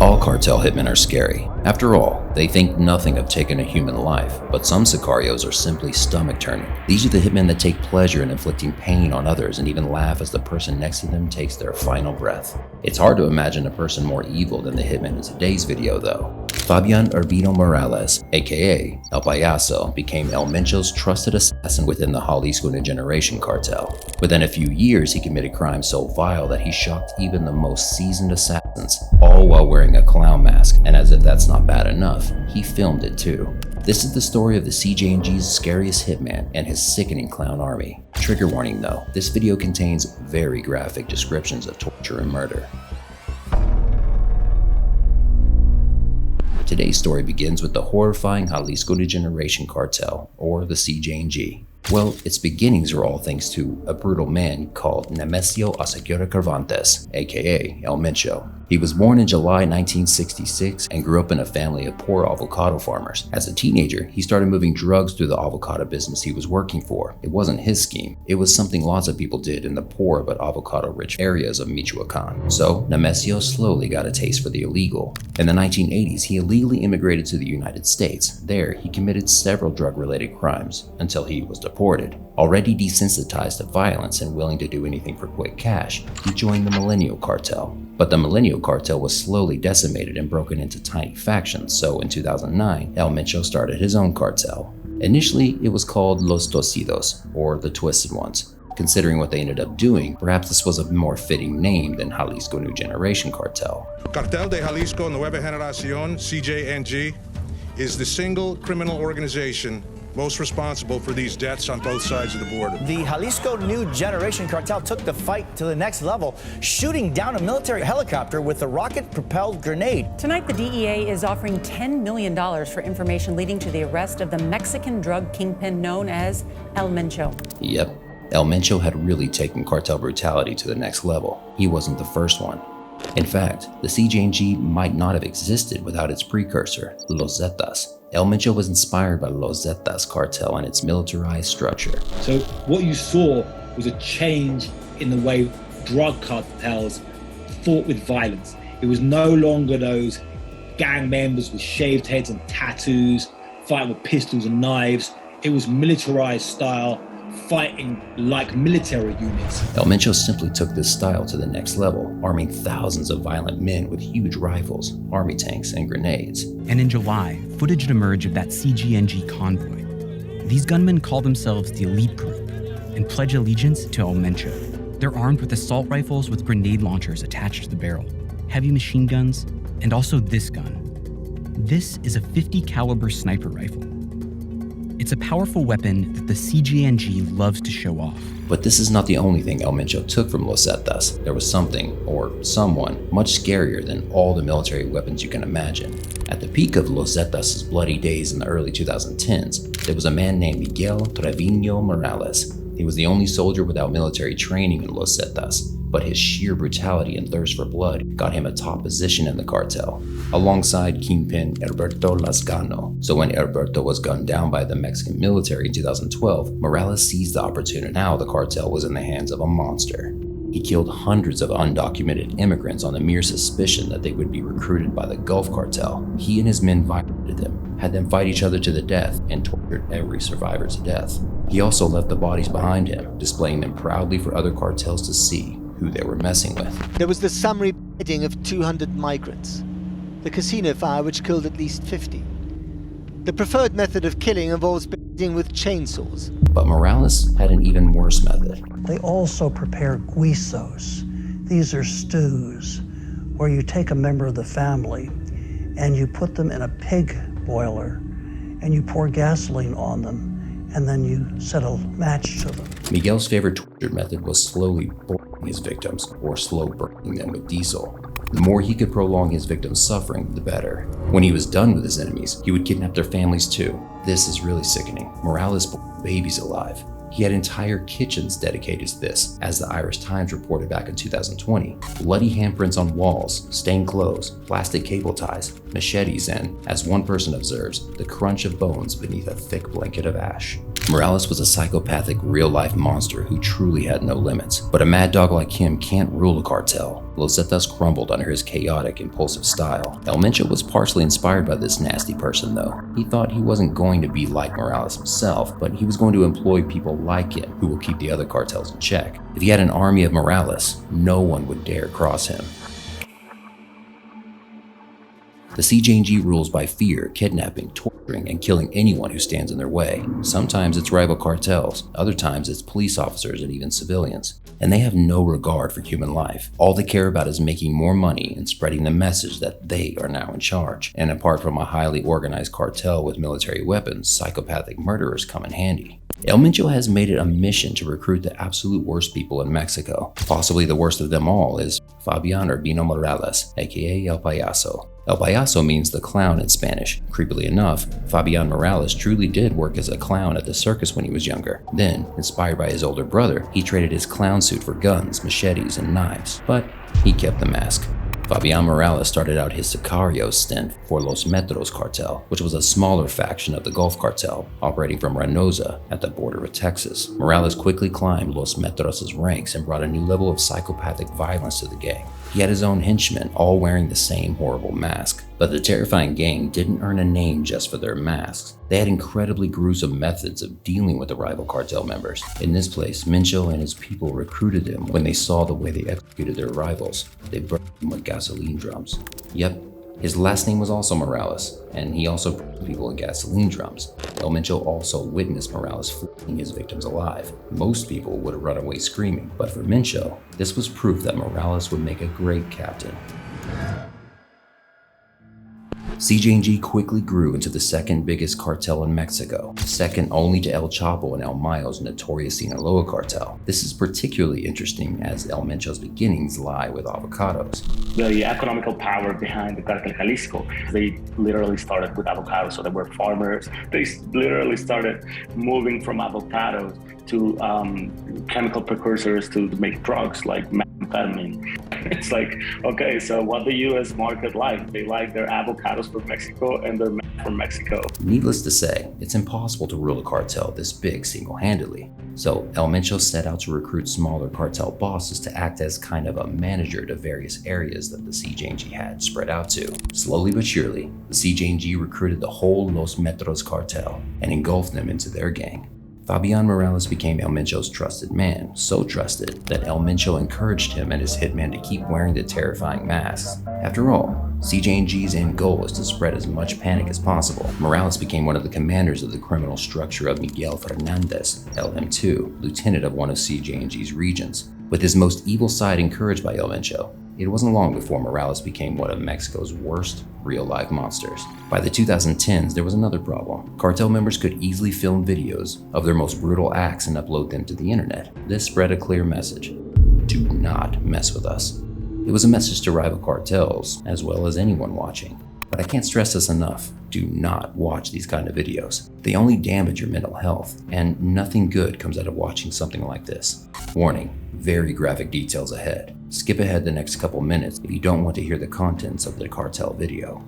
All cartel hitmen are scary. After all, they think nothing of taking a human life, but some sicarios are simply stomach-turning. These are the hitmen that take pleasure in inflicting pain on others and even laugh as the person next to them takes their final breath. It's hard to imagine a person more evil than the hitman in today's video though. Fabian Urbino Morales, aka El Payaso, became El Mencho's trusted assassin within the Jalisco New Generation Cartel. Within a few years, he committed crimes so vile that he shocked even the most seasoned assassins, all while wearing a clown mask, and as if that's not bad enough, he filmed it too. This is the story of the CJNG's Scariest Hitman and his sickening clown army. Trigger warning though, this video contains very graphic descriptions of torture and murder. Today's story begins with the horrifying Jalisco New Generation Cartel, or the CJNG. Well, its beginnings are all thanks to a brutal man called Nemesio Aseguera Cervantes, aka El Mencho. He was born in July 1966 and grew up in a family of poor avocado farmers. As a teenager, he started moving drugs through the avocado business he was working for. It wasn't his scheme. It was something lots of people did in the poor but avocado-rich areas of Michoacan. So, Nemesio slowly got a taste for the illegal. In the 1980s, he illegally immigrated to the United States. There, he committed several drug-related crimes until he was deported. Already desensitized to violence and willing to do anything for quick cash, he joined the Millennial Cartel. But the Millennial Cartel was slowly decimated and broken into tiny factions, so in 2009, El Mencho started his own cartel. Initially, it was called Los Torcidos, or the Twisted Ones. Considering what they ended up doing, perhaps this was a more fitting name than Jalisco New Generation Cartel. Cartel de Jalisco Nueva Generación, CJNG, is the single criminal organization most responsible for these deaths on both sides of the border. The Jalisco New Generation Cartel took the fight to the next level, shooting down a military helicopter with a rocket-propelled grenade. Tonight, the DEA is offering $10 million for information leading to the arrest of the Mexican drug kingpin known as El Mencho. Yep, El Mencho had really taken cartel brutality to the next level. He wasn't the first one. In fact, the CJNG might not have existed without its precursor, Los Zetas. El Mencho was inspired by Los Zetas cartel and its militarized structure. So what you saw was a change in the way drug cartels fought with violence. It was no longer those gang members with shaved heads and tattoos, fighting with pistols and knives. It was militarized style, fighting like military units. El Mencho simply took this style to the next level, arming thousands of violent men with huge rifles, army tanks, and grenades. And in July, footage would emerge of that CJNG convoy. These gunmen call themselves the Elite Group and pledge allegiance to El Mencho. They're armed with assault rifles with grenade launchers attached to the barrel, heavy machine guns, and also this gun. This is a .50 caliber sniper rifle. It's a powerful weapon that the CJNG loves to show off. But this is not the only thing El Mencho took from Los Zetas. There was something, or someone, much scarier than all the military weapons you can imagine. At the peak of Los Zetas' bloody days in the early 2010s, there was a man named Miguel Fabian Morales. He was the only soldier without military training in Los Zetas, but his sheer brutality and thirst for blood got him a top position in the cartel, alongside Kingpin Alberto Lascano. So when Alberto was gunned down by the Mexican military in 2012, Morales seized the opportunity. Now the cartel was in the hands of a monster. He killed hundreds of undocumented immigrants on the mere suspicion that they would be recruited by the Gulf Cartel. He and his men violated them, had them fight each other to the death, and tortured every survivor to death. He also left the bodies behind him, displaying them proudly for other cartels to see who they were messing with. There was the summary beheading of 200 migrants, the casino fire which killed at least 50. The preferred method of killing involves beheading with chainsaws. But Morales had an even worse method. They also prepare guisos. These are stews where you take a member of the family and you put them in a pig boiler and you pour gasoline on them and then you set a match to them. Miguel's favorite torture method was slowly boiling his victims, or slow burning them with diesel. The more he could prolong his victims' suffering, the better. When he was done with his enemies, he would kidnap their families too. This is really sickening. Morales brought babies alive. He had entire kitchens dedicated to this, as the Irish Times reported back in 2020. Bloody handprints on walls, stained clothes, plastic cable ties, machetes, and, as one person observes, the crunch of bones beneath a thick blanket of ash. Morales was a psychopathic, real-life monster who truly had no limits, but a mad dog like him can't rule a cartel. Los Zetas crumbled under his chaotic, impulsive style. El Mencho was partially inspired by this nasty person, though. He thought he wasn't going to be like Morales himself, but he was going to employ people like him who will keep the other cartels in check. If he had an army of Morales, no one would dare cross him. The CJNG rules by fear, kidnapping, torturing, and killing anyone who stands in their way. Sometimes it's rival cartels, other times it's police officers and even civilians. And they have no regard for human life. All they care about is making more money and spreading the message that they are now in charge. And apart from a highly organized cartel with military weapons, psychopathic murderers come in handy. El Mencho has made it a mission to recruit the absolute worst people in Mexico. Possibly the worst of them all is Fabian Urbino Morales, aka El Payaso. El Payaso means the clown in Spanish. Creepily enough, Fabian Morales truly did work as a clown at the circus when he was younger. Then, inspired by his older brother, he traded his clown suit for guns, machetes, and knives. But he kept the mask. Fabian Morales started out his sicarios stint for Los Metros cartel, which was a smaller faction of the Gulf cartel, operating from Reynosa at the border with Texas. Morales quickly climbed Los Metros' ranks and brought a new level of psychopathic violence to the gang. He had his own henchmen, all wearing the same horrible mask. But the terrifying gang didn't earn a name just for their masks. They had incredibly gruesome methods of dealing with the rival cartel members. In this place, Mencho and his people recruited them when they saw the way they executed their rivals. They burned them with gasoline drums. Yep, his last name was also Morales, and he also burned people in gasoline drums. El Mencho also witnessed Morales fleeing his victims alive. Most people would have run away screaming, but for Mencho, this was proof that Morales would make a great captain. CJNG quickly grew into the second biggest cartel in Mexico, second only to El Chapo and El Mayo's notorious Sinaloa cartel. This is particularly interesting as El Mencho's beginnings lie with avocados. The economical power behind the Cartel Jalisco, they literally started with avocados, so they were farmers. They literally started moving from avocados to chemical precursors to make drugs like methamphetamine. It's like, okay, so what the US market like? They like their avocados from Mexico and their meth from Mexico. Needless to say, it's impossible to rule a cartel this big single-handedly. So El Mencho set out to recruit smaller cartel bosses to act as kind of a manager to various areas that the CJNG had spread out to. Slowly but surely, the CJNG recruited the whole Los Metros cartel and engulfed them into their gang. Fabian Morales became El Mencho's trusted man, so trusted that El Mencho encouraged him and his hitman to keep wearing the terrifying masks. After all, CJNG's end goal is to spread as much panic as possible. Morales became one of the commanders of the criminal structure of Miguel Fernandez, LM2, lieutenant of one of CJNG's regions. With his most evil side encouraged by El Mencho, it wasn't long before Morales became one of Mexico's worst real-life monsters. By the 2010s, there was another problem. Cartel members could easily film videos of their most brutal acts and upload them to the internet. This spread a clear message: do not mess with us. It was a message to rival cartels, as well as anyone watching. But I can't stress this enough. Do not watch these kind of videos. They only damage your mental health, and nothing good comes out of watching something like this. Warning, very graphic details ahead. Skip ahead the next couple minutes if you don't want to hear the contents of the cartel video.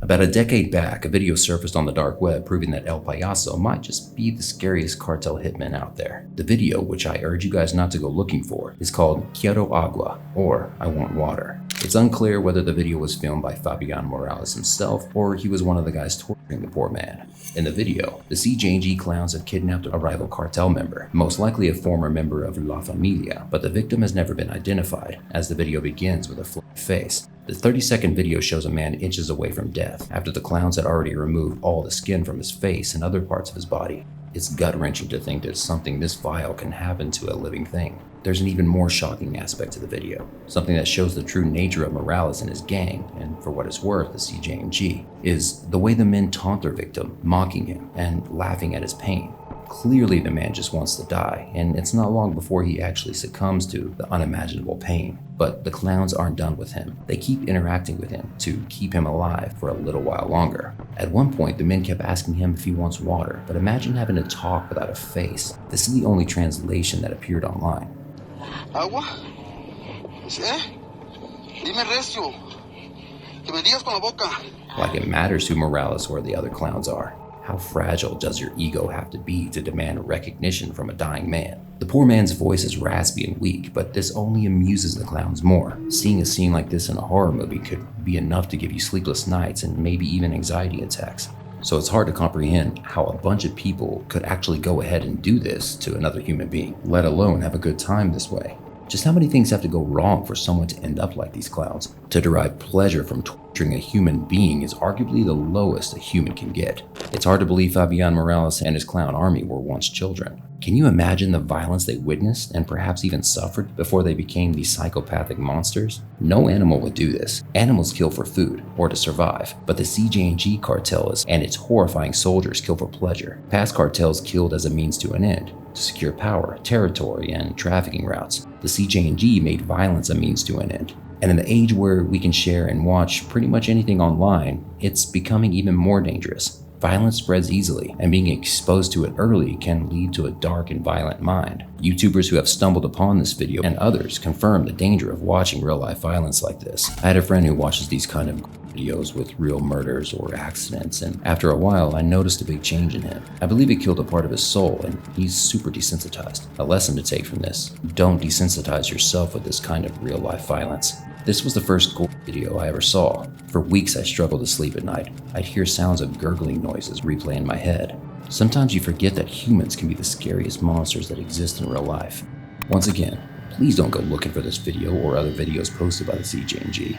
About a decade back, a video surfaced on the dark web proving that El Payaso might just be the scariest cartel hitman out there. The video, which I urge you guys not to go looking for, is called Quiero Agua, or I Want Water. It's unclear whether the video was filmed by Fabian Morales himself or he was one of the guys torturing the poor man. In the video, the CJNG clowns have kidnapped a rival cartel member, most likely a former member of La Familia, but the victim has never been identified, as the video begins with a flat face. The 30-second video shows a man inches away from death, after the clowns had already removed all the skin from his face and other parts of his body. It's gut-wrenching to think that something this vile can happen to a living thing. There's an even more shocking aspect to the video, something that shows the true nature of Morales and his gang, and for what it's worth, the CJNG, is the way the men taunt their victim, mocking him and laughing at his pain. Clearly the man just wants to die, and it's not long before he actually succumbs to the unimaginable pain. But the clowns aren't done with him. They keep interacting with him to keep him alive for a little while longer. At one point, the men kept asking him if he wants water, but imagine having to talk without a face. This is the only translation that appeared online. Agua? Dime recio. Que me digas con la boca. Like it matters who Morales or the other clowns are. How fragile does your ego have to be to demand recognition from a dying man? The poor man's voice is raspy and weak, but this only amuses the clowns more. Seeing a scene like this in a horror movie could be enough to give you sleepless nights and maybe even anxiety attacks. So it's hard to comprehend how a bunch of people could actually go ahead and do this to another human being, let alone have a good time this way. Just how many things have to go wrong for someone to end up like these clowns? To derive pleasure from torturing a human being is arguably the lowest a human can get. It's hard to believe Fabian Morales and his clown army were once children. Can you imagine the violence they witnessed and perhaps even suffered before they became these psychopathic monsters? No animal would do this. Animals kill for food or to survive, but the CJNG cartel and its horrifying soldiers kill for pleasure. Past cartels killed as a means to an end, to secure power, territory, and trafficking routes. The CJNG made violence a means to an end. And in the age where we can share and watch pretty much anything online, it's becoming even more dangerous. Violence spreads easily, and being exposed to it early can lead to a dark and violent mind. YouTubers who have stumbled upon this video and others confirm the danger of watching real-life violence like this. I had a friend who watches these kind of videos with real murders or accidents, and after a while I noticed a big change in him. I believe it killed a part of his soul, and he's super desensitized. A lesson to take from this: don't desensitize yourself with this kind of real-life violence. This was the first gore video I ever saw. For weeks I struggled to sleep at night. I'd hear sounds of gurgling noises replay in my head. Sometimes you forget that humans can be the scariest monsters that exist in real life. Once again, please don't go looking for this video or other videos posted by the CJNG.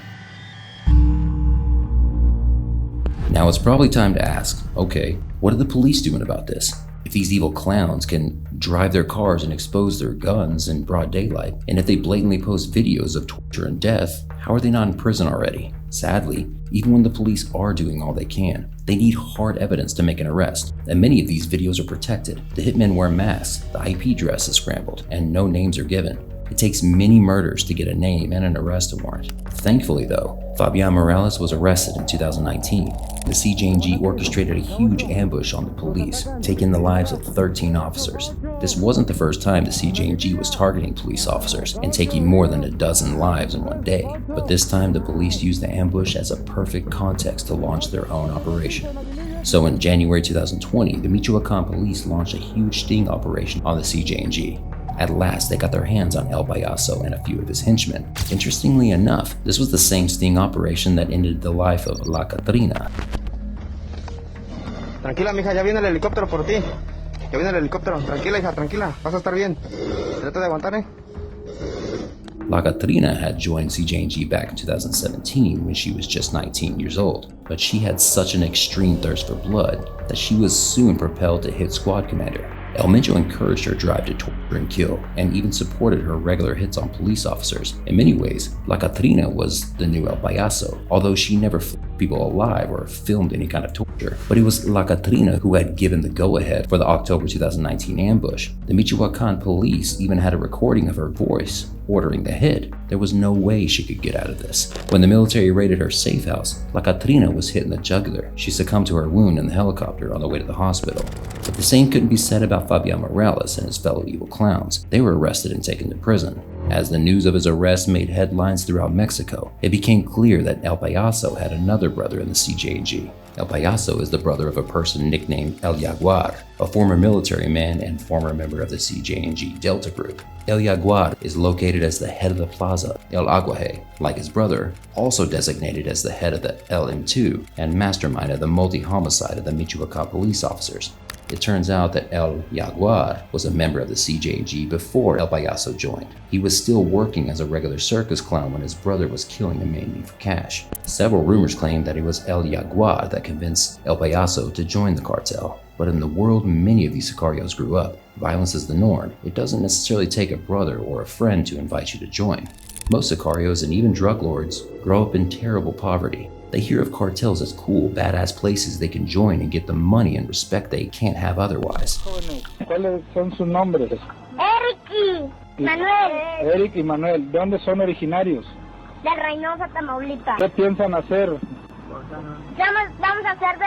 Now it's probably time to ask, okay, what are the police doing about this? If these evil clowns can drive their cars and expose their guns in broad daylight, and if they blatantly post videos of torture and death, how are they not in prison already? Sadly, even when the police are doing all they can, they need hard evidence to make an arrest, and many of these videos are protected. The hitmen wear masks, the IP address is scrambled, and no names are given. It takes many murders to get a name and an arrest warrant. Thankfully though, Fabian Morales was arrested in 2019. The CJNG orchestrated a huge ambush on the police, taking the lives of 13 officers. This wasn't the first time the CJNG was targeting police officers and taking more than a dozen lives in one day, but this time the police used the ambush as a perfect context to launch their own operation. So in January 2020, the Michoacan police launched a huge sting operation on the CJNG. At last, they got their hands on El Payaso and a few of his henchmen. Interestingly enough, this was the same sting operation that ended the life of La Catrina. Tranquila, mija, ya viene el helicóptero por ti. Ya viene el helicóptero. Tranquila, hija, tranquila. Vas a estar bien. Trata de aguantar, ¿eh? La Catrina had joined CJNG back in 2017 when she was just 19 years old, but she had such an extreme thirst for blood that she was soon propelled to hit squad commander. El Mencho encouraged her drive to torture and kill, and even supported her regular hits on police officers. In many ways, La Catrina was the new El Payaso, although she never flipped people alive or filmed any kind of torture. But it was La Catrina who had given the go-ahead for the October 2019 ambush. The Michoacan police even had a recording of her voice ordering the hit. There was no way she could get out of this. When the military raided her safe house, La Catrina was hit in the jugular. She succumbed to her wound in the helicopter on the way to the hospital. But the same couldn't be said about Fabian Morales and his fellow evil clowns. They were arrested and taken to prison. As the news of his arrest made headlines throughout Mexico, it became clear that El Payaso had another brother in the CJNG. El Payaso is the brother of a person nicknamed El Jaguar, a former military man and former member of the CJNG Delta Group. El Jaguar is located as the head of the plaza, El Aguaje, like his brother, also designated as the head of the LM2 and mastermind of the multi-homicide of the Michoacan police officers. It turns out that El Jaguar was a member of the CJNG before El Payaso joined. He was still working as a regular circus clown when his brother was killing him mainly for cash. Several rumors claim that it was El Jaguar that convinced El Payaso to join the cartel. But in the world many of these sicarios grew up, violence is the norm. It doesn't necessarily take a brother or a friend to invite you to join. Most sicarios and even drug lords grow up in terrible poverty. They hear of cartels as cool, badass places they can join and get the money and respect they can't have otherwise. ¿Cuáles son sus nombres? Eric y Manuel. Eric y Manuel. ¿De dónde son originarios? De Reynosa, Tamaulipas. ¿Qué piensan hacer? Vamos a hacer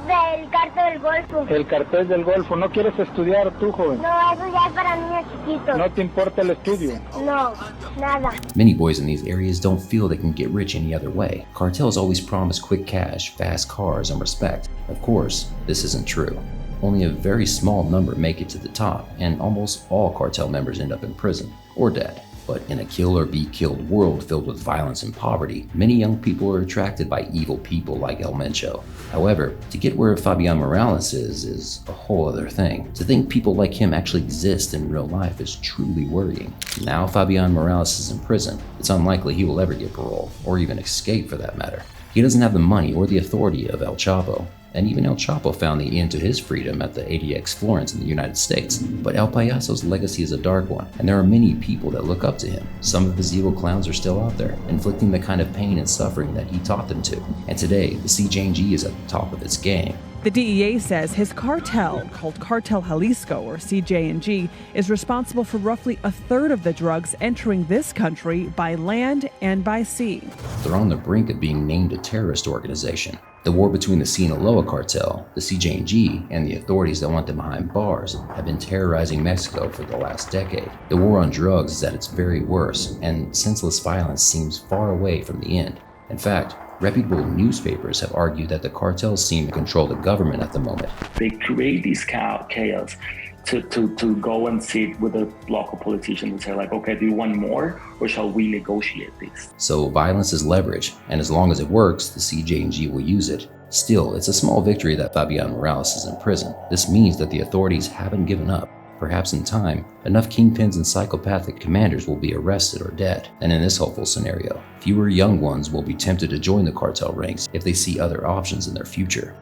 del cartel del Golfo. El cartel del Golfo. ¿No quieres estudiar tú, joven? No, eso ya es para niños chiquitos. ¿No te importa el estudio? No, nada. Many boys in these areas don't feel they can get rich any other way. Cartels always promise quick cash, fast cars, and respect. Of course, this isn't true. Only a very small number make it to the top, and almost all cartel members end up in prison or dead. But in a kill or be killed world filled with violence and poverty, many young people are attracted by evil people like El Mencho. However, to get where Fabian Morales is a whole other thing. To think people like him actually exist in real life is truly worrying. Now Fabian Morales is in prison. It's unlikely he will ever get parole, or even escape for that matter. He doesn't have the money or the authority of El Chapo, and even El Chapo found the end to his freedom at the ADX Florence in the United States. But El Payaso's legacy is a dark one, and there are many people that look up to him. Some of his evil clowns are still out there, inflicting the kind of pain and suffering that he taught them to. And today, the CJNG is at the top of its game. The DEA says his cartel, called Cartel Jalisco, or CJNG, is responsible for roughly a third of the drugs entering this country by land and by sea. They're on the brink of being named a terrorist organization. The war between the Sinaloa cartel, the CJNG, and the authorities that want them behind bars have been terrorizing Mexico for the last decade. The war on drugs is at its very worst, and senseless violence seems far away from the end. In fact, reputable newspapers have argued that the cartels seem to control the government at the moment. They create these chaos to go and sit with the local politicians and say like, okay, do you want more or shall we negotiate this? So violence is leverage, and as long as it works, the CJNG will use it. Still, it's a small victory that Fabian Morales is in prison. This means that the authorities haven't given up. Perhaps in time, enough kingpins and psychopathic commanders will be arrested or dead. And in this hopeful scenario, fewer young ones will be tempted to join the cartel ranks if they see other options in their future.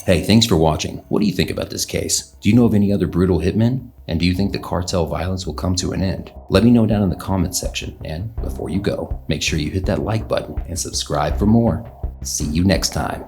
Hey, thanks for watching. What do you think about this case? Do you know of any other brutal hitmen? And do you think the cartel violence will come to an end? Let me know down in the comments section. And before you go, make sure you hit that like button and subscribe for more. See you next time.